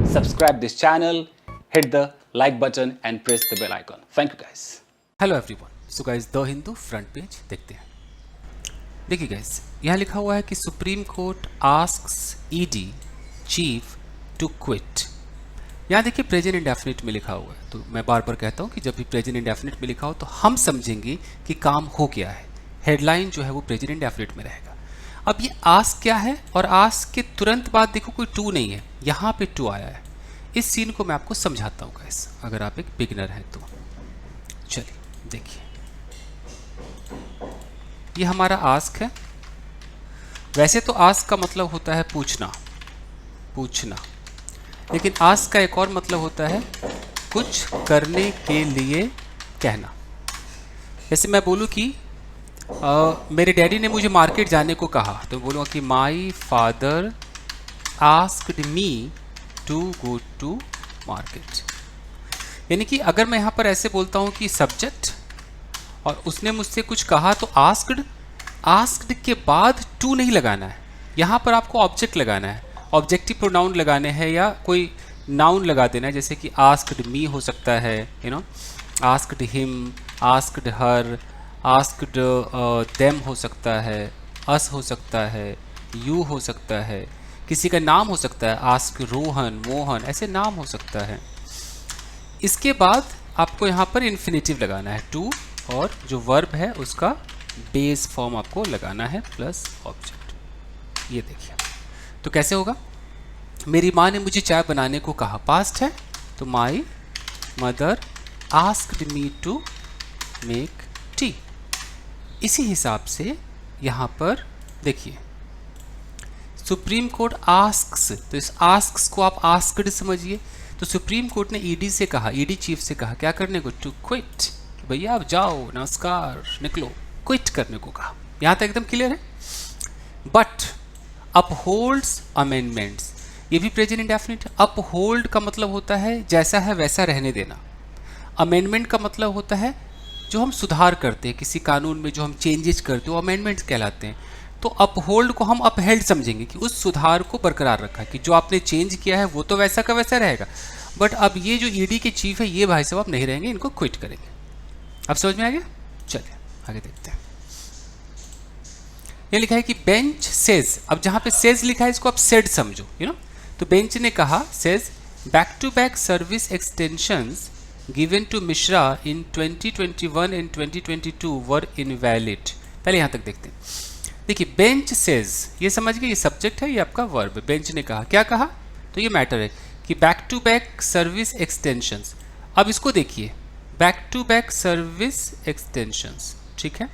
subscribe this channel, hit the like button and press the bell icon. Thank you guys. Hello everyone. So guys the Hindu front page देखते हैं। देखिए guys, यहाँ लिखा हुआ है कि Supreme Court asks ED chief to quit. यहाँ देखिए प्रेजेंट इंडेफिनिट में लिखा हुआ है, तो मैं बार बार कहता हूँ कि जब भी प्रेजेंट इंडेफिनिट में लिखा हो तो हम समझेंगे कि काम हो गया है। हेडलाइन जो है वो प्रेजेंट इंडेफिनिट में रहेगा। अब ये आस्क क्या है, और आस्क के तुरंत बाद देखो कोई टू नहीं है, यहाँ पे टू आया है। इस सीन को मैं आपको समझाता हूँ गाइस, अगर आप एक बिगिनर हैं तो। चलिए देखिए, ये हमारा आस्क है। वैसे तो आस्क का मतलब होता है पूछना, लेकिन आस्क का एक और मतलब होता है कुछ करने के लिए कहना। जैसे मैं बोलूँ कि मेरे डैडी ने मुझे मार्केट जाने को कहा, तो मैं बोलूँगा कि my father asked me to go to market. यानी कि अगर मैं यहाँ पर ऐसे बोलता हूँ कि सब्जेक्ट और उसने मुझसे कुछ कहा, तो आस्क्ड के बाद टू नहीं लगाना है, यहाँ पर आपको ऑब्जेक्ट लगाना है, ऑब्जेक्टिव प्रोनाउन लगाने हैं या कोई नाउन लगा देना है। जैसे कि आस्क्ड मी हो सकता है, asked him, asked her, asked them हो सकता है, अस हो सकता है, यू हो सकता है, किसी का नाम हो सकता है, आस्क रोहन, मोहन, ऐसे नाम हो सकता है। इसके बाद आपको यहाँ पर इन्फिनेटिव लगाना है, टू, और जो वर्ब है उसका बेस फॉर्म आपको लगाना है प्लस ऑब्जेक्ट। ये देखिए, तो कैसे होगा? मेरी माँ ने मुझे चाय बनाने को कहा, पास्ट है, तो my mother asked me to make tea. इसी हिसाब से यहाँ पर देखिए, सुप्रीम कोर्ट आस्क्स, तो इस आस्क्स को आप आस्क्ड समझिए। तो सुप्रीम कोर्ट ने ईडी से कहा, ईडी चीफ से कहा क्या करने को? To quit. भैया आप जाओ, नमस्कार, निकलो, क्विट करने को कहा। यहाँ तक एकदम क्लियर है। बट अपहोल्ड्स अमेंडमेंट्स, ये भी प्रेजेंट इंडेफिनिट है। अपहोल्ड का मतलब होता है जैसा है वैसा रहने देना। अमेंडमेंट का मतलब होता है जो हम सुधार करते हैं किसी कानून में, जो हम चेंजेस करते हैं वो अमेंडमेंट्स कहलाते हैं। तो अपहोल्ड को हम अपहेल्ड समझेंगे कि उस सुधार को बरकरार रखा, कि जो आपने चेंज किया है वो तो वैसा का वैसा रहेगा, बट अब ये जो ईडी के चीफ है ये भाई साहब अब नहीं रहेंगे, इनको क्विट करेंगे। अब समझ में आ गया? चलिए आगे देखते हैं। ये लिखा है कि बेंच सेज, अब जहाँ पे सेज लिखा है इसको आप सेड समझो, तो बेंच ने कहा, says back to back service extensions given to Mishra in 2021 and 2022 were invalid. पहले यहाँ तक देखते हैं। देखिए बेंच सेज, ये समझ गए, ये सब्जेक्ट है, ये आपका वर्ब है। बेंच ने कहा, क्या कहा? तो ये मैटर है कि back to back service extensions. अब इसको देखिए, back to back service extensions, ठीक है।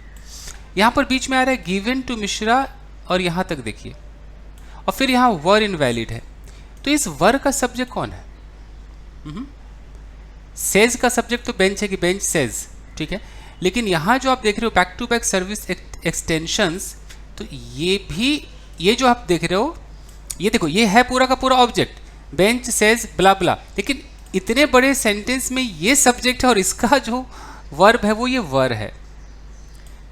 यहाँ पर बीच में आ रहा है गिवन टू मिश्रा, और यहाँ तक देखिए, और फिर यहाँ वर इनवैलिड है। तो इस वर का सब्जेक्ट कौन है? सेज का सब्जेक्ट तो बेंच है कि बेंच सेज, ठीक है। लेकिन यहाँ जो आप देख रहे हो back to back service extensions, तो ये भी, ये जो आप देख रहे हो, ये देखो, ये है पूरा का पूरा ऑब्जेक्ट, बेंच सेज ब्ला ब्ला, लेकिन इतने बड़े सेंटेंस में ये सब्जेक्ट है और इसका जो वर्ब है वो ये वर है।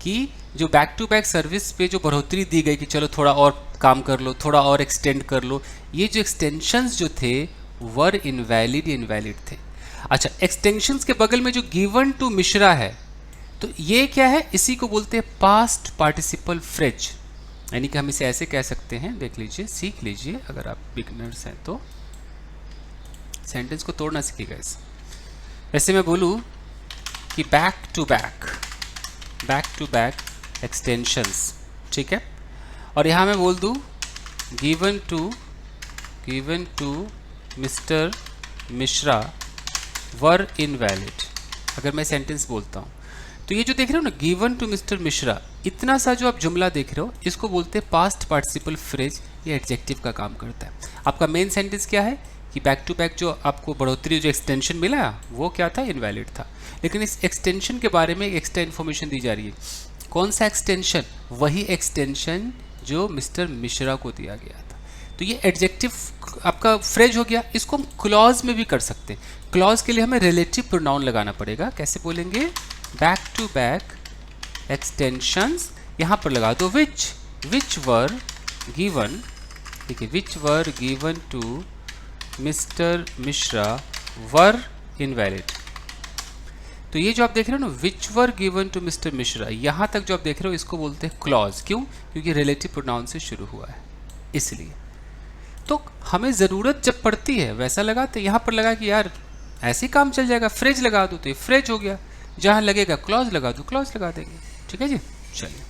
कि जो बैक टू बैक सर्विस पे जो बढ़ोतरी दी गई कि चलो थोड़ा और काम कर लो, थोड़ा और एक्सटेंड कर लो, ये जो एक्सटेंशंस जो थे वर इनवैलिड थे। अच्छा, एक्सटेंशंस के बगल में जो गिवन टू मिश्रा है, तो ये क्या है? इसी को बोलते हैं पास्ट पार्टिसिपल फ्रेज। यानी कि हम इसे ऐसे कह सकते हैं, देख लीजिए, सीख लीजिए, अगर आप बिगनर्स हैं तो सेंटेंस को तोड़ना सीखिएगा इस। वैसे मैं बोलूँ कि बैक टू बैक एक्सटेंशंस, ठीक है, और यहाँ मैं बोल दूँ given to mister Mishra were invalid. अगर मैं सेंटेंस बोलता हूँ तो ये जो देख रहे हो ना, गिवन टू मिस्टर मिश्रा, इतना सा जो आप जुमला देख रहे हो, इसको बोलते हैं पास्ट पार्टिसिपल फ्रेज। ये एडजेक्टिव का काम करता है। आपका मेन सेंटेंस क्या है कि बैक टू बैक जो आपको बढ़ोतरी, जो एक्सटेंशन मिला वो क्या था? इनवैलिड था। लेकिन इस एक्सटेंशन के बारे में एक्स्ट्रा इन्फॉर्मेशन दी जा रही है। कौन सा एक्सटेंशन? वही एक्सटेंशन जो मिस्टर मिश्रा को दिया गया था। तो ये एडजेक्टिव आपका फ्रेज हो गया। इसको हम क्लॉज में भी कर सकते हैं। क्लॉज के लिए हमें रिलेटिव प्रोनाउन लगाना पड़ेगा। कैसे बोलेंगे? बैक टू बैक एक्सटेंशंस, यहाँ पर लगा दो विच वर गिवन, देखिए which were given to mister Mishra were invalid. तो ये जो आप देख रहे हो ना, which were given to mister Mishra, यहाँ तक जो आप देख रहे हो इसको बोलते हैं क्लॉज। क्यों? क्योंकि रिलेटिव प्रोनाउन से शुरू हुआ है इसलिए। तो हमें ज़रूरत जब पड़ती है वैसा लगाते, यहाँ पर लगा कि यार ऐसे काम चल जाएगा, फ्रेज लगा दो तो ये फ्रेज हो गया, जहाँ लगेगा क्लॉज लगा दो क्लॉज लगा देंगे। ठीक है जी, चलिए।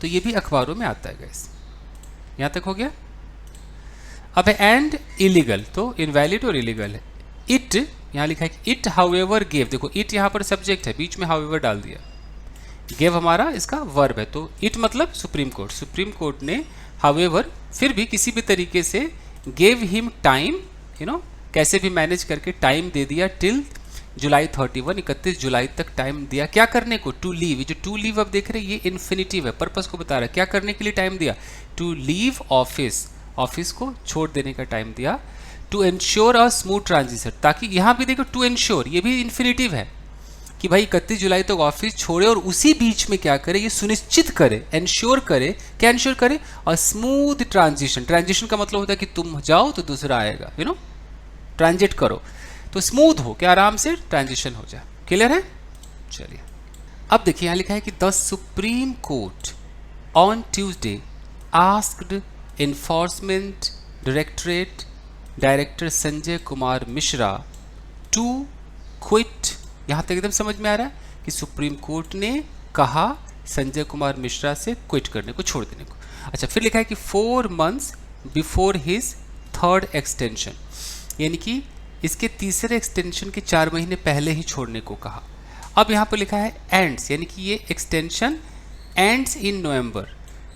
तो ये भी अखबारों में आता है गाइस। यहाँ तक हो गया। अब है एंड इलीगल, तो इनवैलिड और इलीगल है। इट, यहाँ लिखा है कि इट हाउएवर गेव, देखो इट यहाँ पर सब्जेक्ट है, बीच में हाउएवर डाल दिया। गेव हमारा इसका वर्ब है, तो इट मतलब सुप्रीम कोर्ट। सुप्रीम कोर्ट ने हाउएवर फिर भी किसी भी तरीके से गेव हिम टाइम, कैसे भी मैनेज करके टाइम दे दिया टिल जुलाई 31, 31 जुलाई तक टाइम दिया। क्या करने को? To leave. ये जो टू लीव अब देख रहे हैं ये इन्फिनिटिव है, पर्पस को बता रहा है। क्या करने के लिए टाइम दिया? टू लीव ऑफिस, ऑफिस को छोड़ देने का टाइम दिया। To ensure a smooth transition, ताकि यहाँ भी देखो टू एंश्योर, ये भी इन्फिनिटिव है कि भाई 31 जुलाई तक ऑफिस छोड़े और उसी बीच में क्या करे, ये सुनिश्चित करे, एंश्योर करे। क्या एंश्योर करे? और स्मूथ ट्रांजिशन। ट्रांजिशन का मतलब होता है कि तुम जाओ तो दूसरा आएगा, ट्रांजिट करो, तो स्मूथ हो, क्या आराम से ट्रांजिशन हो जाए। क्लियर है? चलिए अब देखिए यहाँ लिखा है कि the Supreme Court on Tuesday asked Enforcement Directorate director Sanjay Kumar Mishra to quit. यहाँ तक एकदम समझ में आ रहा है कि सुप्रीम कोर्ट ने कहा संजय कुमार मिश्रा से क्विट करने को, छोड़ देने को। अच्छा, फिर लिखा है कि 4 months before his 3rd extension, यानी कि इसके तीसरे एक्सटेंशन के 4 महीने पहले ही छोड़ने को कहा। अब यहाँ पर लिखा है एंड्स, यानी कि ये एक्सटेंशन एंड्स इन नवंबर,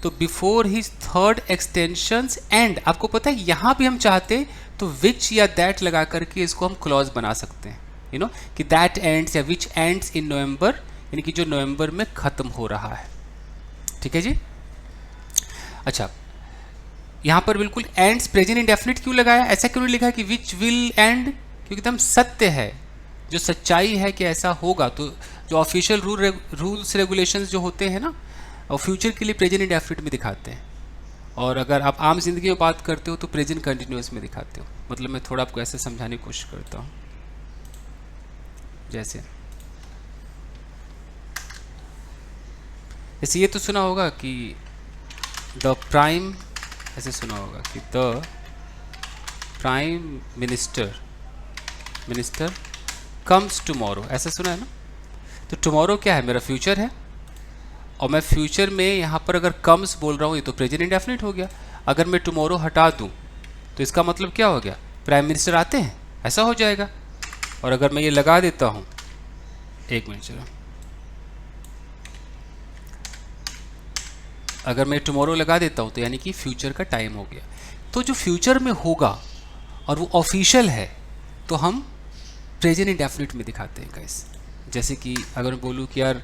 तो before his 3rd extension and. आपको पता है यहाँ भी हम चाहते तो विच या दैट लगा करके इसको हम क्लॉज बना सकते हैं, कि दैट एंड्स या विच एंड्स इन नवंबर, यानी कि जो नवंबर में खत्म हो रहा है। ठीक है जी। अच्छा, यहाँ पर बिल्कुल एंड्स प्रेजेंट इंडेफिनिट क्यों लगाया? ऐसा क्यों नहीं लिखा कि विच विल एंड? क्योंकि एकदम सत्य है, जो सच्चाई है कि ऐसा होगा। तो जो ऑफिशियल रूल्स रेगुलेशंस जो होते हैं ना, और फ्यूचर के लिए प्रेजेंट इंडेफिनिट में दिखाते हैं, और अगर आप आम जिंदगी में बात करते हो तो प्रेजेंट कंटिन्यूअस में दिखाते हो। मतलब मैं थोड़ा आपको ऐसे समझाने की कोशिश करता हूँ, जैसे ये तो सुना होगा कि द प्राइम, ऐसे सुना होगा कि the prime minister comes tomorrow, ऐसा सुना है ना। तो टुमारो क्या है? मेरा फ्यूचर है, और मैं फ्यूचर में यहाँ पर अगर कम्स बोल रहा हूँ, ये तो प्रेजेंट इंडेफिनिट हो गया। अगर मैं टुमारो हटा दूँ तो इसका मतलब क्या हो गया? प्राइम मिनिस्टर आते हैं, ऐसा हो जाएगा। और अगर मैं ये लगा देता हूँ, एक मिनट चलो, अगर मैं टुमारो लगा देता हूँ तो यानी कि फ्यूचर का टाइम हो गया। तो जो फ्यूचर में होगा और वो ऑफिशियल है तो हम प्रेजेंट इंडेफिनिट में दिखाते हैं गाइस। जैसे कि अगर मैं बोलूँ कि यार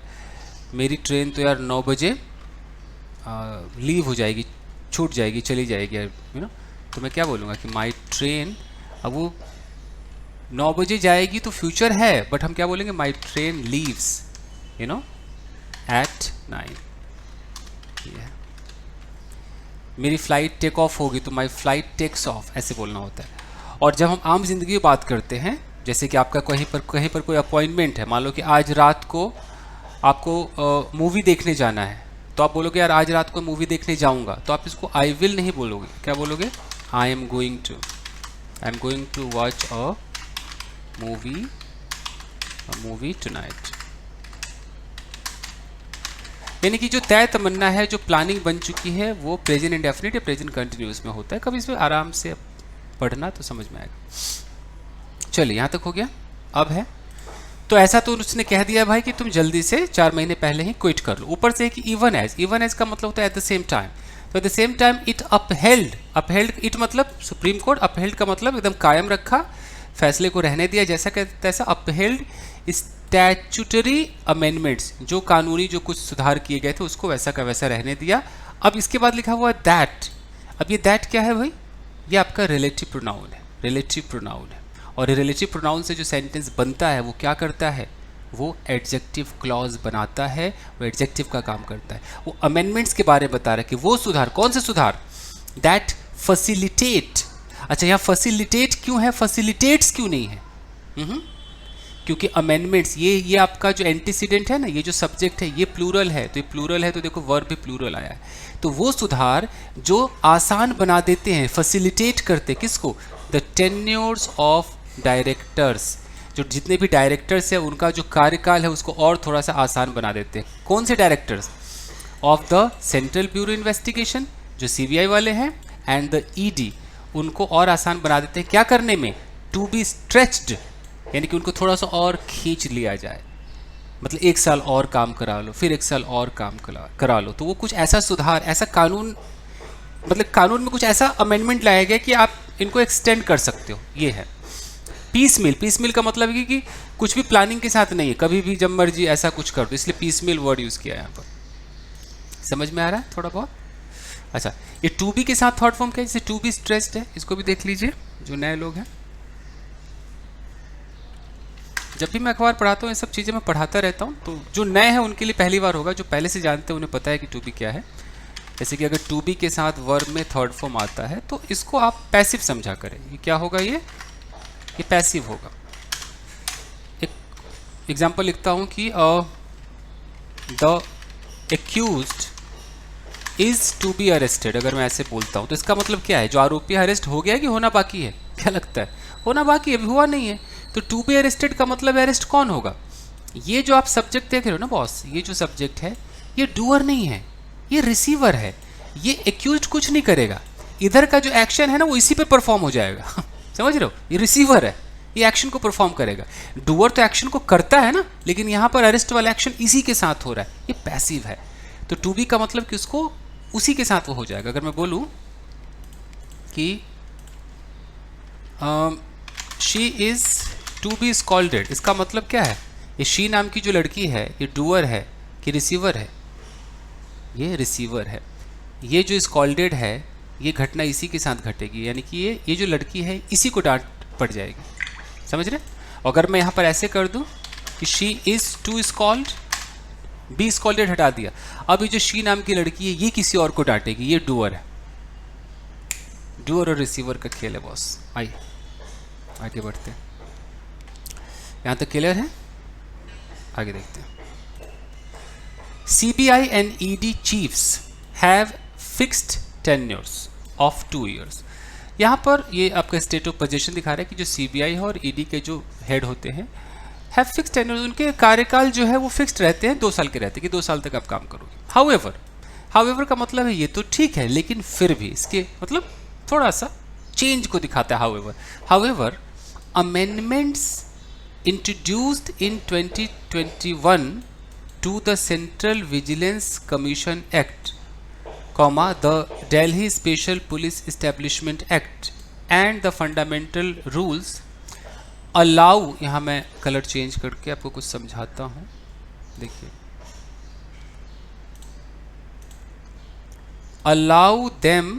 मेरी ट्रेन तो यार 9 बजे लीव हो जाएगी, छूट जाएगी, चली जाएगी यार, तो मैं क्या बोलूँगा कि माई ट्रेन, अब वो 9 बजे जाएगी तो फ्यूचर है, बट हम क्या बोलेंगे? My train leaves eight 9। मेरी फ्लाइट टेक ऑफ होगी तो माई फ्लाइट टेक्स ऑफ, ऐसे बोलना होता है। और जब हम आम जिंदगी में बात करते हैं, जैसे कि आपका कहीं पर कोई अपॉइंटमेंट है, मान लो कि आज रात को आपको मूवी देखने जाना है, तो आप बोलोगे यार आज रात को मूवी देखने जाऊंगा, तो आप इसको आई विल नहीं बोलोगे, क्या बोलोगे? I am going to watch a movie tonight. यानी कि जो तय तमन्ना है, जो प्लानिंग बन चुकी है, वो प्रेजेंट इंडेफिनिट या प्रेजेंट कंटिन्यूअस में होता है। कभी इसमें आराम से पढ़ना तो समझ में आएगा। चलिए यहाँ तक हो गया। अब है तो ऐसा तो उसने कह दिया भाई कि तुम जल्दी से 4 महीने पहले ही क्विट कर लो। ऊपर से कि इवन एज का मतलब होता है एट द सेम टाइम। तो at the same time it upheld it मतलब सुप्रीम कोर्ट, अपहेल्ड का मतलब एकदम कायम रखा, फैसले को रहने दिया जैसा कि तैसा। अपहेल्ड स्टैच्यूटरी अमेंडमेंट्स, जो कानूनी जो कुछ सुधार किए गए थे उसको वैसा का वैसा रहने दिया। अब इसके बाद लिखा हुआ दैट। अब ये दैट क्या है भाई? ये आपका रिलेटिव प्रोनाउन है। और रिलेटिव प्रोनाउन से जो सेंटेंस बनता है वो क्या करता है? वो एडजेक्टिव क्लॉज बनाता है, वो एडजेक्टिव का काम करता है। वो अमेंडमेंट्स के बारे में बता रहा है कि वो सुधार, कौन से सुधार? That facilitate. अच्छा, यहाँ फैसिलिटेट क्यों है, फैसिलिटेट्स क्यों नहीं है? क्योंकि अमेंडमेंट्स, ये आपका जो एंटीसीडेंट है ना, ये जो सब्जेक्ट है ये प्लूरल है, तो ये प्लूरल है तो देखो वर्ब भी प्लूरल आया है। तो वो सुधार जो आसान बना देते हैं, फैसिलिटेट करते किसको? द टेन्योर्स ऑफ डायरेक्टर्स, जो जितने भी डायरेक्टर्स हैं उनका जो कार्यकाल है उसको और थोड़ा सा आसान बना देते हैं। कौन से directors? Of the central bureau investigation, जो सीबीआई वाले हैं, एंड द ईडी, उनको और आसान बना देते हैं क्या करने में? टू बी स्ट्रेच्ड, यानी कि उनको थोड़ा सा और खींच लिया जाए, मतलब 1 साल और काम करा लो, फिर 1 साल और काम करा लो। तो वो कुछ ऐसा सुधार, ऐसा कानून, मतलब कानून में कुछ ऐसा अमेंडमेंट लाया गया कि आप इनको एक्सटेंड कर सकते हो। ये है पीस मिल। पीस मिल का मतलब है कि कुछ भी प्लानिंग के साथ नहीं है, कभी भी जब मर्जी ऐसा कुछ कर दो, इसलिए पीस मिल वर्ड यूज़ किया है यहाँ पर। समझ में आ रहा है थोड़ा बहुत? अच्छा, ये टू बी के साथ थर्ड फॉर्म क्या है? जैसे टू बी स्ट्रेस्ड है, इसको भी देख लीजिए जो नए लोग हैं। जब भी मैं अखबार पढ़ाता हूँ ये सब चीज़ें मैं पढ़ाता रहता हूँ, तो जो नए हैं उनके लिए पहली बार होगा, जो पहले से जानते हैं उन्हें पता है कि टू बी क्या है। जैसे कि अगर टू बी के साथ वर्ब में थर्ड फॉर्म आता है तो इसको आप पैसिव समझा करें। ये क्या होगा? ये पैसिव होगा। एक एग्जाम्पल लिखता हूँ कि the accused is to be arrested. अगर मैं ऐसे बोलता हूँ तो इसका मतलब क्या है? जो आरोपी अरेस्ट हो गया है कि होना बाकी है? क्या लगता है? होना बाकी है, अभी हुआ नहीं है। तो टू बी अरेस्टेड का मतलब अरेस्ट कौन होगा? ये जो आप सब्जेक्ट देख रहे हो ना बॉस, ये जो सब्जेक्ट है ये डूअर नहीं है, ये रिसीवर है। ये एक्यूज्ड कुछ नहीं करेगा, इधर का जो एक्शन है ना वो इसी पे परफॉर्म हो जाएगा। समझ रहे हो? ये रिसीवर है, ये एक्शन को परफॉर्म करेगा। डूअर तो एक्शन को करता है ना, लेकिन यहाँ पर अरेस्ट वाला एक्शन इसी के साथ हो रहा है, ये पैसिव है। तो टू बी का मतलब कि उसको उसी के साथ वो हो जाएगा। अगर मैं बोलूँ कि she is to be scolded, इसका मतलब क्या है? ये शी नाम की जो लड़की है ये डूअर है कि रिसीवर है? ये रिसीवर है। ये जो स्कॉल्डेड है ये घटना इसी के साथ घटेगी, यानी कि ये जो लड़की है इसी को डांट पड़ जाएगी। समझ रहे? अगर मैं यहाँ पर ऐसे कर दूँ कि she is to scold, be scolded हटा दिया, अब ये जो शी नाम की लड़की है ये किसी और को डांटेगी, ये डूअर है। डूअर और रिसीवर का खेल है बॉस। आइए आगे बढ़ते हैं। यहाँ तक क्लियर है? आगे देखते हैं। CBI and ED chiefs have fixed tenures of 2 years। यहाँ पर ये आपका स्टेट ऑफ पोजीशन दिखा रहा है कि जो CBI है और ED के जो हेड होते हैं हैव फिक्स्ड टेन्योर, उनके कार्यकाल जो है वो फिक्स्ड रहते हैं, 2 साल के रहते हैं कि 2 साल तक आप काम करोगे। हाउएवर का मतलब है ये तो ठीक है, लेकिन फिर भी इसके मतलब थोड़ा सा चेंज को दिखाता है। However amendments introduced in 2021 to the Central Vigilance Commission Act, the Delhi Special Police Establishment Act and the Fundamental Rules allow, यहाँ मैं कलर चेंज करके आपको कुछ समझाता हूँ। देखिए, allow them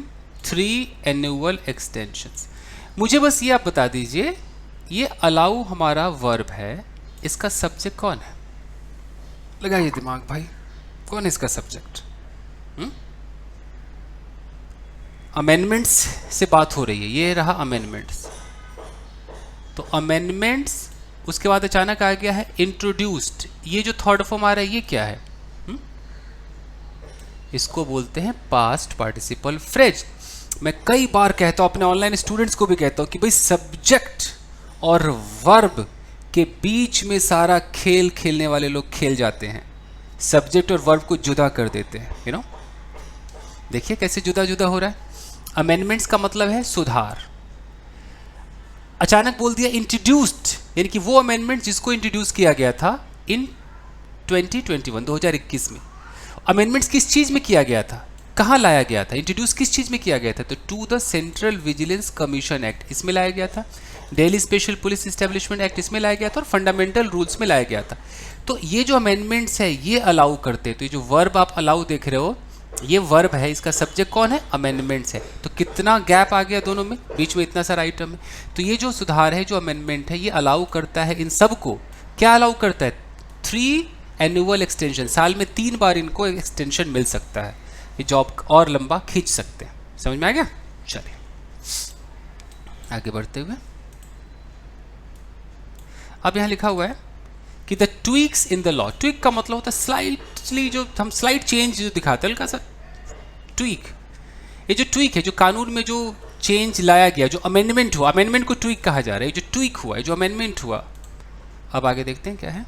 3 annual extensions। मुझे बस ये आप बता दीजिए, ये अलाउ हमारा वर्ब है, इसका सब्जेक्ट कौन है? लगाइए दिमाग भाई, कौन है इसका सब्जेक्ट? अमेंडमेंट्स से बात हो रही है, ये रहा अमेंडमेंट्स। तो अमेंडमेंट्स, उसके बाद अचानक आ गया है इंट्रोड्यूस्ड। ये जो थर्ड फॉर्म आ रहा है ये क्या है? इसको बोलते हैं पास्ट पार्टिसिपल फ्रेज। मैं कई बार कहता हूँ, अपने ऑनलाइन स्टूडेंट्स को भी कहता हूँ कि भाई सब्जेक्ट और वर्ब के बीच में सारा खेल खेलने वाले लोग खेल जाते हैं, सब्जेक्ट और वर्ब को जुदा कर देते हैं। यू नो, देखिए कैसे जुदा जुदा हो रहा है। अमेंडमेंट्स का मतलब है सुधार। अचानक बोल दिया इंट्रोड्यूस्ड, यानी कि वो अमेंडमेंट जिसको इंट्रोड्यूस किया गया था इन 2021 में। अमेंडमेंट्स किस चीज़ में किया गया था, कहाँ लाया गया था, इंट्रोड्यूस किस चीज़ में किया गया था? तो to the Central Vigilance Commission Act, इसमें लाया गया था। Delhi Special Police Establishment Act, इसमें लाया गया था। और फंडामेंटल रूल्स में लाया गया था। तो ये जो अमेंडमेंट्स है ये अलाउ करते हैं। तो ये जो वर्ब आप अलाउ देख रहे हो ये वर्ब है, इसका सब्जेक्ट कौन है? अमेंडमेंट्स है। तो कितना गैप आ गया दोनों में, बीच में इतना सारा आइटम है। तो ये जो सुधार है, जो अमेंडमेंट है, ये अलाउ करता है इन सबको। क्या अलाउ करता है? 3 एनुअल एक्सटेंशन, साल में 3 बार इनको एक्सटेंशन मिल सकता है, ये जॉब और लंबा खींच सकते हैं। समझ में आ गया? चलिए आगे बढ़ते हुए अब यहाँ लिखा हुआ है कि the tweaks in the law, tweak का मतलब होता है स्लाइटली, जो हम स्लाइट चेंज जो दिखाते हैं, हल्का सा ट्वीक। ये जो ट्वीक है, जो कानून में जो चेंज लाया गया, जो अमेंडमेंट हुआ, अमेंडमेंट को ट्वीक कहा जा रहा है, जो ट्वीक हुआ है, जो अमेंडमेंट हुआ। अब आगे देखते हैं क्या है।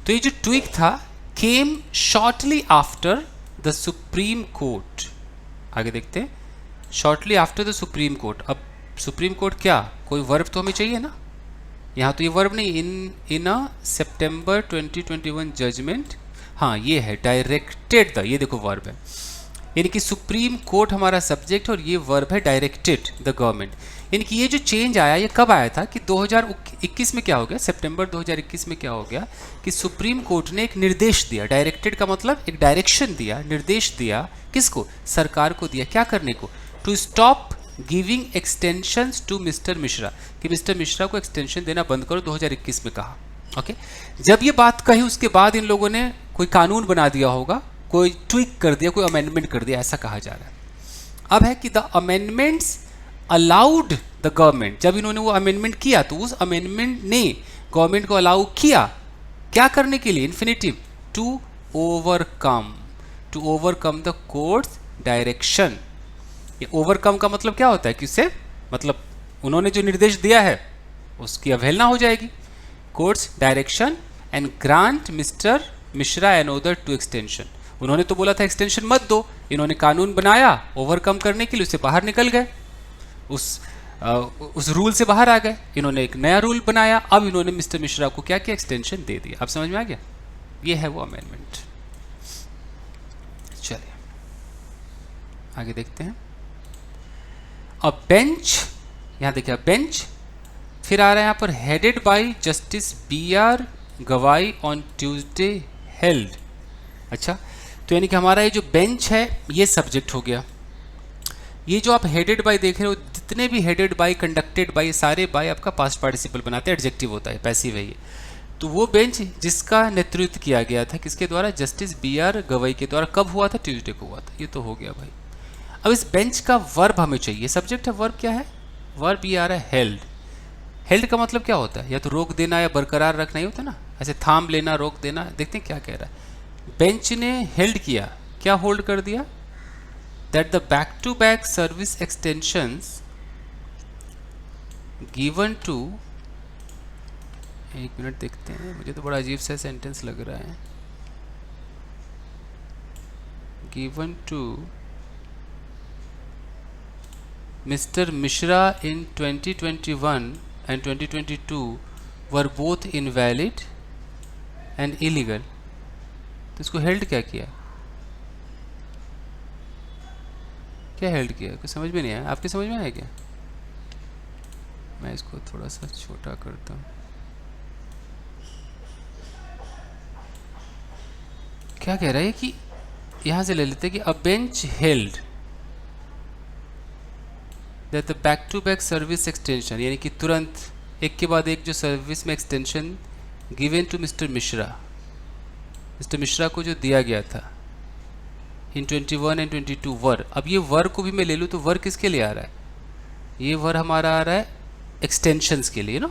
तो ये जो ट्वीक था came shortly after the Supreme Court. आगे देखते हैं, shortly after the Supreme Court. अब सुप्रीम कोर्ट क्या, कोई वर्ब तो हमें चाहिए ना, यहाँ तो ये वर्ब नहीं, इन अ सितंबर 2021 जजमेंट, हाँ ये है डायरेक्टेड द, ये देखो वर्ब है, यानी कि सुप्रीम कोर्ट हमारा सब्जेक्ट और ये वर्ब है डायरेक्टेड द गवर्नमेंट। यानी कि ये जो चेंज आया ये कब आया था कि 2021 में क्या हो गया, सितंबर 2021 में क्या हो गया कि सुप्रीम कोर्ट ने एक निर्देश दिया, डायरेक्टेड का मतलब एक डायरेक्शन दिया, निर्देश दिया, किसको, सरकार को दिया, क्या करने को, to stop giving extensions to mister Mishra, कि मिस्टर मिश्रा को एक्सटेंशन देना बंद करो, 2021 में कहा। ओके, जब ये बात कही उसके बाद इन लोगों ने कोई कानून बना दिया होगा, कोई ट्वीक कर दिया, कोई अमेंडमेंट कर दिया, ऐसा कहा जा रहा है। अब है कि the amendments allowed the government, जब इन्होंने वो अमेंडमेंट किया तो उस अमेंडमेंट ने गवर्नमेंट को अलाउ किया क्या करने के लिए, infinitive, to overcome the court's direction. ये ओवरकम का मतलब क्या होता है कि उससे मतलब उन्होंने जो निर्देश दिया है उसकी अवहेलना हो जाएगी, court's direction and grant mister Mishra an order to extension. उन्होंने तो बोला था एक्सटेंशन मत दो, इन्होंने कानून बनाया ओवरकम करने के लिए, उससे बाहर निकल गए, उस रूल से बाहर आ गए, इन्होंने एक नया रूल बनाया, अब इन्होंने मिस्टर मिश्रा को क्या किया, एक्सटेंशन दे दिया। अब समझ में आ गया, ये है वो अमेंडमेंट। चलिए आगे देखते हैं। अब बेंच, यहां देखिए बेंच, फिर आ रहा है यहां पर हेडेड बाय जस्टिस BR गवाई ऑन ट्यूसडे हेल्ड। अच्छा, तो यानी कि हमारा ये जो बेंच है ये सब्जेक्ट हो गया। ये जो आप हेडेड बाय देख रहे हो, जितने भी हेडेड बाय, कंडक्टेड बाय, सारे बाय आपका पास्ट पार्टिसिपल बनाते हैं, एडजेक्टिव होता है, पैसिव है ये। तो वो बेंच जिसका नेतृत्व किया गया था किसके द्वारा, जस्टिस BR गवाई के द्वारा, कब हुआ था, ट्यूसडे को हुआ था। ये तो हो गया भाई। अब इस बेंच का वर्ब हमें चाहिए, सब्जेक्ट है, वर्ब क्या है, वर्ब ये आ रहा है हेल्ड। हेल्ड का मतलब क्या होता है, या तो रोक देना या बरकरार रखना ही होता है ना, ऐसे थाम लेना, रोक देना। देखते हैं क्या कह रहा है, बेंच ने हेल्ड किया, क्या होल्ड कर दिया, that the back to back service extensions given to, एक मिनट देखते हैं, मुझे तो बड़ा अजीब सा सेंटेंस लग रहा है, given to mister Mishra in 2021 and 2022 were both invalid and illegal। तो इसको हेल्ड क्या किया, क्या हेल्ड किया, कुछ समझ में नहीं आया, आपके समझ में आया क्या? मैं इसको थोड़ा सा छोटा करता हूँ। क्या कह रहा है कि यहाँ से ले लेते हैं कि a bench held that the back to back service extension, यानी कि तुरंत एक के बाद एक जो सर्विस में extension given to mister Mishra को जो दिया गया था इन 21 एंड 22 वर। अब ये वर को भी मैं ले लूँ तो वर किसके लिए आ रहा है, ये वर हमारा आ रहा है एक्सटेंशंस के लिए ना,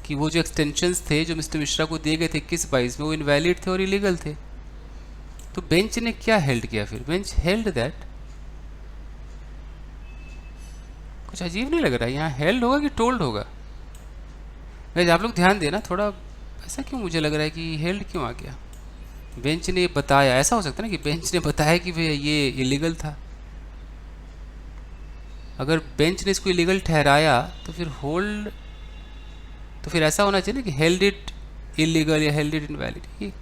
कि वो जो एक्सटेंशंस थे जो मिस्टर मिश्रा को दिए गए थे 21-22 में, वो इनवैलिड थे और इलीगल थे। तो बेंच ने क्या हेल्ड किया फिर, बेंच हेल्ड दैट, कुछ अजीब नहीं लग रहा है, यहाँ हेल्ड होगा कि टोल्ड होगा? गाइस आप लोग ध्यान देना थोड़ा, ऐसा क्यों मुझे लग रहा है कि हेल्ड क्यों आ गया, बेंच ने बताया, ऐसा हो सकता है ना कि बेंच ने बताया कि भैया ये इलीगल था। अगर बेंच ने इसको इलीगल ठहराया तो फिर होल्ड, तो फिर ऐसा होना चाहिए ना कि हेल्ड इट इलीगल या हेल्ड इट इनवैलिड।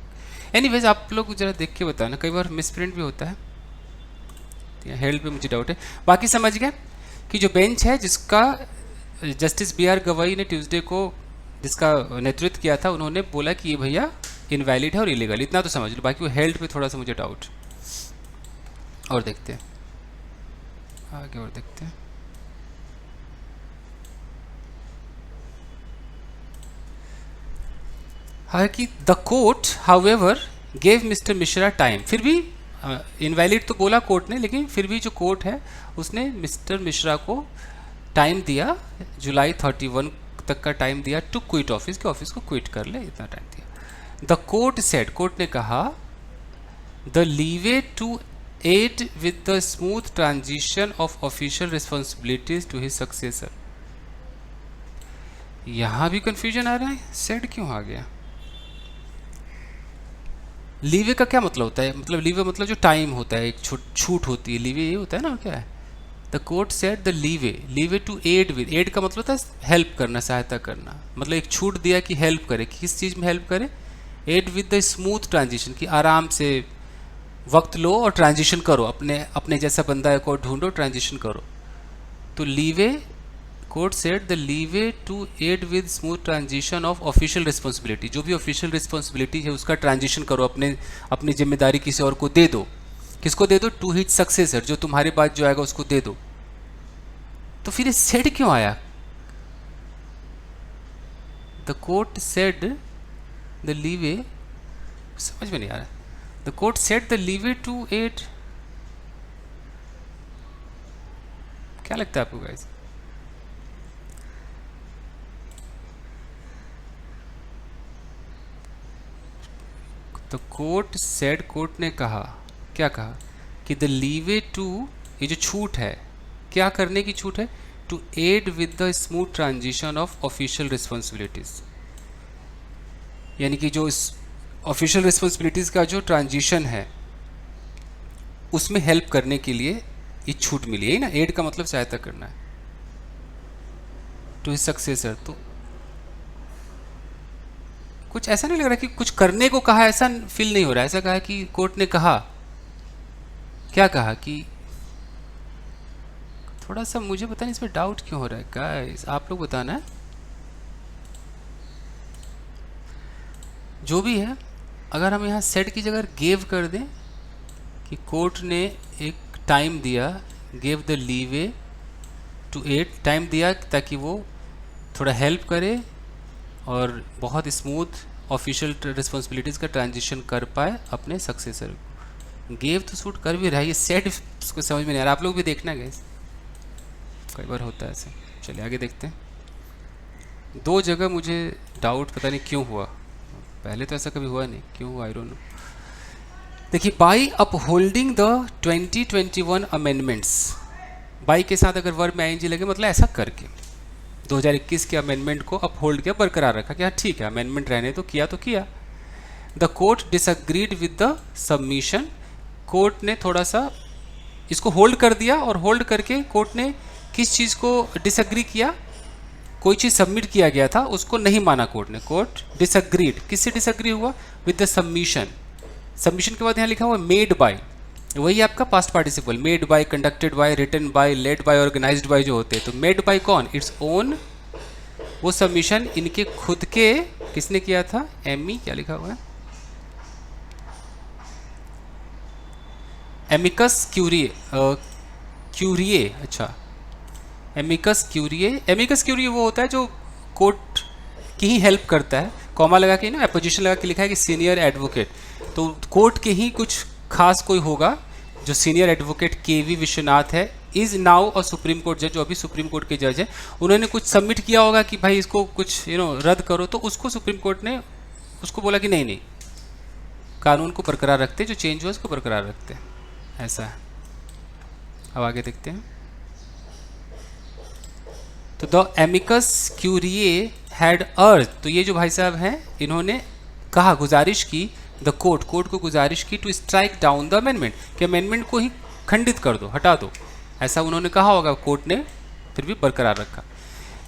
एनीवेज आप लोग जरा देख के बताना, कई बार मिसप्रिंट भी होता है, हेल्ड पे मुझे डाउट है। बाकी समझ गए कि जो बेंच है जिसका जस्टिस BR गवाई ने ट्यूसडे को जिसका नेतृत्व किया था, उन्होंने बोला कि ये भैया इनवैलिड है और इलीगल, इतना तो समझ लो। बाकी वो हेल्ड पे थोड़ा सा मुझे डाउट। और देखते हैं आगे, और देखते हैं। है कि the court however gave mister Mishra time, फिर भी इनवैलिड तो बोला कोर्ट ने, लेकिन फिर भी जो कोर्ट है उसने मिस्टर मिश्रा को टाइम दिया, जुलाई 31 तक का टाइम दिया टू क्विट ऑफिस, के ऑफिस को क्विट कर ले, इतना टाइम दिया। द कोर्ट सेड, कोर्ट ने कहा the leeway to aid with the smooth transition of official responsibilities to his successor. यहां भी कंफ्यूजन आ रहा है, सेड क्यों आ गया? लीवे का क्या मतलब होता है? मतलब लीवे मतलब जो टाइम होता है, एक छूट होती है, लीवे ये होता है ना, क्या है? The court said the leeway to aid with, aid का मतलब होता है हेल्प करना, सहायता करना, मतलब एक छूट दिया कि हेल्प करे, किस चीज़ में हेल्प करे? Aid with the smooth transition, कि आराम से वक्त लो और ट्रांजिशन करो, अपने जैसा बंदा को ढूंढो, ट्रांजिशन करो। तो leeway, court said the leeway to aid with smooth transition of official responsibility, जो भी ऑफिशियल रिस्पॉन्सिबिलिटी है उसका ट्रांजिशन करो, अपनी जिम्मेदारी किसी और को दे दो। किसको दे दो? टू हिज सक्सेसर, जो तुम्हारे बाद जो आएगा उसको दे दो। तो फिर ये सेड क्यों आया? The court said the leeway, समझ में नहीं आ रहा। The court said the leeway to aid, क्या लगता है आपको गाइस? तो कोर्ट सेड, कोर्ट ने कहा, क्या कहा? कि द लीवे टू, ये जो छूट है, क्या करने की छूट है? To aid with the smooth transition of official responsibilities, यानी कि जो ऑफिशियल रिस्पॉन्सिबिलिटीज का जो ट्रांजिशन है उसमें हेल्प करने के लिए ये छूट मिली है ना। एड का मतलब सहायता करना है, टू हिज सक्सेसर। तो कुछ ऐसा नहीं लग रहा कि कुछ करने को कहा, ऐसा फील नहीं हो रहा। ऐसा कहा कि कोर्ट ने कहा, क्या कहा कि, थोड़ा सा मुझे पता नहीं इसमें डाउट क्यों हो रहा है गाइस, आप लोग बताना है। जो भी है, अगर हम यहाँ सेड की जगह गेव कर दें कि कोर्ट ने एक टाइम दिया, gave the leeway to aid, time दिया ताकि वो थोड़ा हेल्प करे और बहुत स्मूथ ऑफिशियल रिस्पॉन्सिबिलिटीज़ का ट्रांजिशन कर पाए अपने सक्सेसर को। गेव तो सूट कर भी रहा है, ये सेड उसको समझ में नहीं आ रहा। आप लोग भी देखना गाइस, कई बार होता है ऐसे। चलिए आगे देखते हैं। दो जगह मुझे डाउट पता नहीं क्यों हुआ, पहले तो ऐसा कभी हुआ नहीं, क्यों हुआ आई डोंट नो। देखिए, by upholding the 2021 amendments, by के साथ अगर वर्ब में आईएनजी लगे मतलब ऐसा करके 2021 के अमेंडमेंट को अपहोल्ड किया, बरकरार रखा कि हाँ ठीक है अमेंडमेंट रहने तो किया तो किया। The court disagreed with the submission, court ने थोड़ा सा इसको होल्ड कर दिया, और होल्ड करके कोर्ट ने किस चीज़ को डिसअग्री किया? कोई चीज़ सबमिट किया गया था उसको नहीं माना कोर्ट ने। कोर्ट डिसअग्रीड, किससे डिसअग्री हुआ? With the submission. सबमिशन के बाद यहाँ लिखा हुआ मेड बाय, वही आपका past participle, made by, conducted by, written by, led by, organised by जो होते हैं। तो मेड बाय कौन? इट्स ओन, वो सबमिशन इनके खुद के, किसने किया था? एमी, क्या लिखा हुआ है? एमिकस क्यूरिए, क्यूरिए, अच्छा एमिकस क्यूरिए। एमिकस क्यूरिए वो होता है जो कोर्ट की ही हेल्प करता है, कॉमा लगा के ना, अपोजिशन लगा के लिखा है कि सीनियर एडवोकेट, तो कोर्ट के ही कुछ खास कोई होगा जो सीनियर एडवोकेट केवी विश्वनाथ है, इज नाउ और सुप्रीम कोर्ट जज, जो अभी सुप्रीम कोर्ट के जज है, उन्होंने कुछ सबमिट किया होगा कि भाई इसको कुछ रद्द करो, तो उसको सुप्रीम कोर्ट ने उसको बोला कि नहीं नहीं, कानून को बरकरार रखते, जो चेंज हुआ उसको बरकरार रखते, ऐसा है। अब आगे देखते हैं। तो द एमिकस क्यूरिए हैड अर्ज, तो ये जो भाई साहब हैं इन्होंने कहा, गुजारिश की, द कोर्ट को गुजारिश की to strike down the amendment, कि अमेंडमेंट को ही खंडित कर दो, हटा दो, ऐसा उन्होंने कहा होगा, कोर्ट ने फिर भी बरकरार रखा।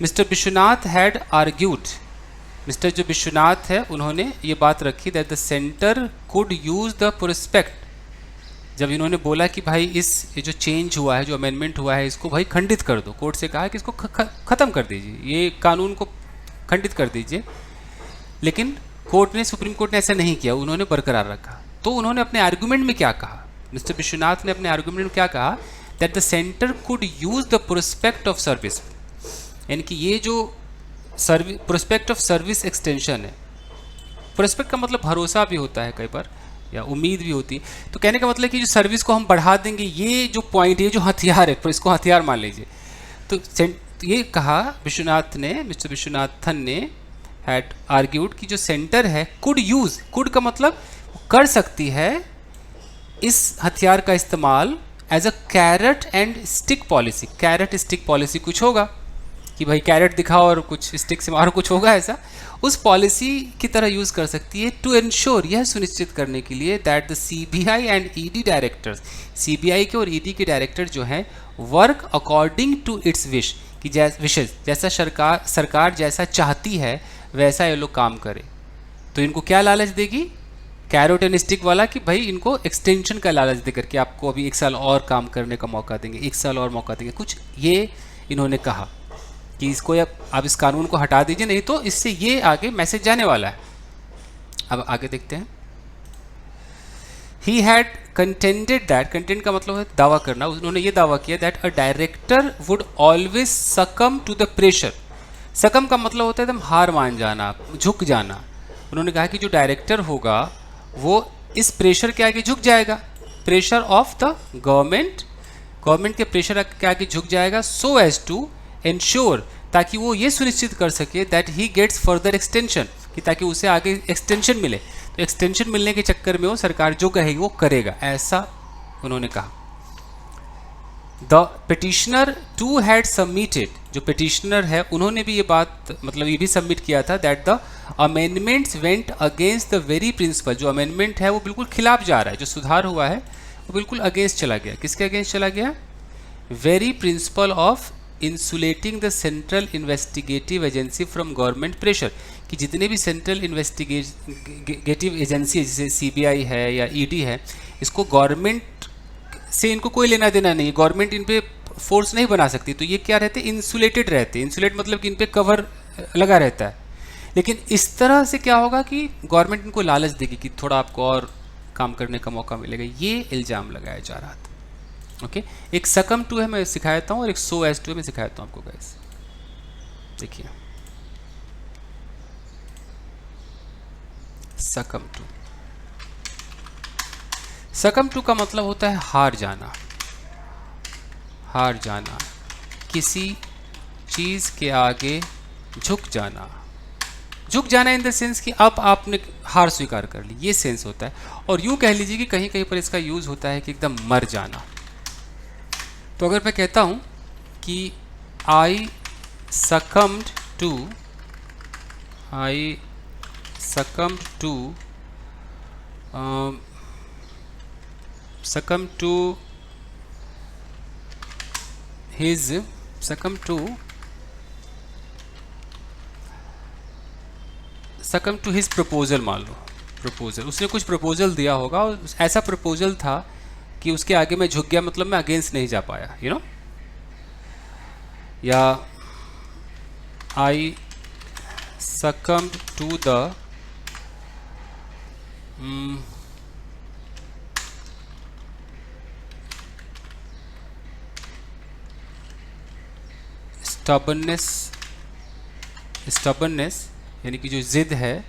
Mister Vishwanath had argued, mister जो विश्वनाथ है उन्होंने ये बात रखी that the centre could use the prospect, जब इन्होंने बोला कि भाई ये जो चेंज हुआ है, जो अमेंडमेंट हुआ है, इसको भाई खंडित कर दो, कोर्ट से कहा कि इसको ख़त्म कर दीजिए, ये कानून को खंडित कर दीजिए, लेकिन कोर्ट ने, सुप्रीम कोर्ट ने ऐसा नहीं किया, उन्होंने बरकरार रखा। तो उन्होंने अपने आर्गूमेंट में क्या कहा? मिस्टर विश्वनाथ ने अपने आर्गूमेंट में क्या कहा? That the centre could use the prospect of service, यानी कि ये जो प्रोस्पेक्ट ऑफ सर्विस एक्सटेंशन है, प्रोस्पेक्ट का मतलब भरोसा भी होता है कई बार, या उम्मीद भी होती है। तो कहने का मतलब कि जो सर्विस को हम बढ़ा देंगे, ये जो पॉइंट, ये जो हथियार है, इसको हथियार मान लीजिए। तो ये कहा विश्वनाथ ने, मिस्टर विश्वनाथन ने हैड आर्ग्यूड कि जो सेंटर है कुड यूज, कुड का मतलब कर सकती है इस हथियार का इस्तेमाल as a carrot and stick policy. Carrot stick policy कुछ होगा कि भाई कैरेट दिखाओ और कुछ स्टिक से मारो, कुछ होगा ऐसा, उस पॉलिसी की तरह यूज़ कर सकती है टू इंश्योर, यह सुनिश्चित करने के लिए that the CBI and ED directors, CBI के और ईडी के डायरेक्टर जो हैं work according to its wish, कि विशेष जैसा सरकार जैसा चाहती है वैसा ये लोग काम करें। तो इनको क्या लालच देगी, कैरेट एंड स्टिक वाला, कि भाई इनको एक्सटेंशन का लालच देकर के आपको अभी 1 साल और काम करने का मौका देंगे, 1 साल और मौका देंगे, कुछ ये इन्होंने कहा कि इसको आप इस कानून को हटा दीजिए, नहीं तो इससे ये आगे मैसेज जाने वाला है। अब आगे देखते हैं। He had contended that, content का मतलब है दावा करना, उन्होंने ये दावा किया that a director would always succumb to the pressure. Succumb का मतलब होता है एकदम हार मान जाना, झुक जाना। उन्होंने कहा कि जो डायरेक्टर होगा वो इस प्रेशर के आगे झुक जाएगा, pressure of the government, government के प्रेशर के आगे झुक जाएगा, सो एज टू इंश्योर, ताकि वो ये सुनिश्चित कर सके that he gets further extension, कि ताकि उसे आगे एक्सटेंशन मिले। तो एक्सटेंशन मिलने के चक्कर में वो सरकार जो कहेगी वो करेगा, ऐसा उन्होंने कहा। The petitioner too had submitted, जो पिटिशनर है उन्होंने भी ये बात, मतलब ये भी सबमिट किया था that the amendments went against the very principle, जो अमेंडमेंट है वो बिल्कुल खिलाफ जा रहा है, जो सुधार हुआ है वो बिल्कुल अगेंस्ट चला गया। किसके अगेंस्ट चला गया? Very principle of insulating the central investigative agency from government pressure, कि जितने भी सेंट्रल इन्वेस्टिगेटिव एजेंसी है जैसे सीबीआई है या ईडी है, इसको गवर्नमेंट से इनको कोई लेना देना नहीं, गवर्नमेंट इन पे फोर्स नहीं बना सकती। तो ये क्या रहते, इंसुलेटेड रहते। इंसुलेट मतलब कि इन पे कवर लगा रहता है। लेकिन इस तरह से क्या होगा कि गवर्नमेंट इनको लालच देगी कि थोड़ा आपको और काम करने का मौका मिलेगा, ये इल्ज़ाम लगाया जा रहा था। ओके, एक सकम टू है मैं सिखाता हूँ और एक सो एज टू है मैं सिखाता हूँ आपको गाइस। देखिए सकम टू, सकम टू का मतलब होता है हार जाना, हार जाना, किसी चीज़ के आगे झुक जाना। झुक जाना इन द सेंस कि अब आपने हार स्वीकार कर ली, ये सेंस होता है। और यूँ कह लीजिए कि कहीं कहीं पर इसका यूज़ होता है कि एकदम मर जाना। तो अगर मैं कहता हूँ कि आई सकम्ड टू हिज प्रपोजल, मान लो प्रपोजल, उसने कुछ प्रपोजल दिया होगा और ऐसा प्रपोजल था कि उसके आगे मैं झुक गया, मतलब मैं अगेंस्ट नहीं जा पाया, यू नो। या आई succumbed to the stubbornness यानी कि जो जिद है,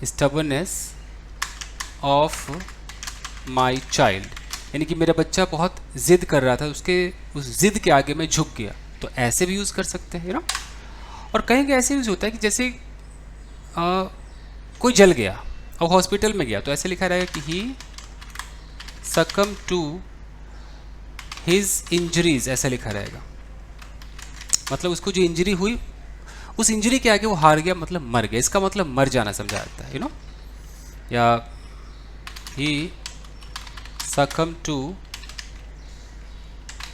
stubbornness of my child, यानी कि मेरा बच्चा बहुत जिद कर रहा था, उसके उस जिद के आगे मैं झुक गया। तो ऐसे भी यूज़ कर सकते हैं ना। और कहीं कहीं ऐसे यूज़ होता है कि जैसे कोई जल गया और हॉस्पिटल में गया, तो ऐसे लिखा रहेगा कि he succumb to his injuries, ऐसा लिखा रहेगा। मतलब उसको जो इंजरी हुई, उस इंजरी के आगे वो हार गया, मतलब मर गया। इसका मतलब मर जाना समझा जाता है, यू नो। या ही सकम टू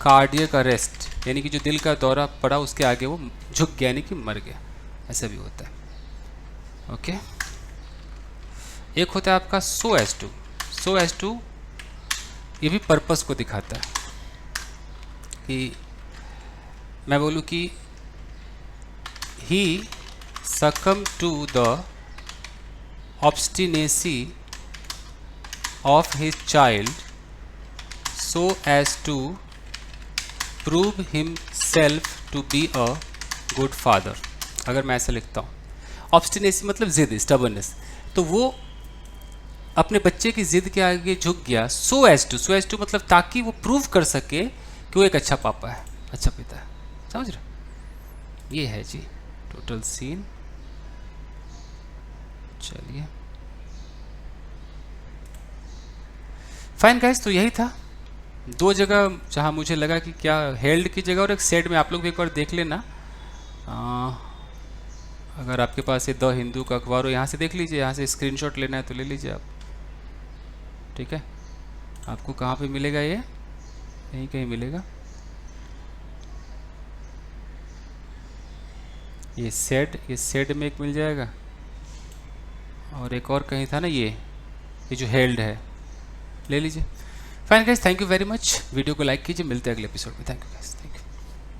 कार्डियक अरेस्ट, यानी कि जो दिल का दौरा पड़ा उसके आगे वो झुक गया, यानी कि मर गया, ऐसा भी होता है। ओके, एक होता है आपका so as to. So as to ये भी पर्पस को दिखाता है कि मैं बोलूँ कि he succumb to the obstinacy of his child so as to prove himself to be a good father. अगर मैं ऐसा लिखता हूँ, ऑब्स्टिनेसी मतलब जिद, स्टबर्नेस, तो वो अपने बच्चे की जिद के आगे झुक गया, सो एज टू मतलब ताकि वो प्रूव कर सके कि वो एक अच्छा पापा है, अच्छा पिता है। समझ रहे? ये है जी टोटल सीन। चलिए फाइन गाइस, तो यही था। दो जगह जहाँ मुझे लगा कि क्या हेल्ड की जगह, और एक सेड में आप लोग भी एक बार देख लेना। अगर आपके पास ये द हिंदू का अखबार हो, यहाँ से देख लीजिए, यहाँ से स्क्रीनशॉट लेना है तो ले लीजिए आप। ठीक है, आपको कहाँ पे मिलेगा ये? यहीं कहीं मिलेगा। ये सेड में एक मिल जाएगा, और एक और कहीं था ना ये जो हेल्ड है, ले लीजिए। Fine guys, thank you very much. Video को लाइक कीजिए, मिलते हैं अगले एपिसोड में। Thank you guys, thank you.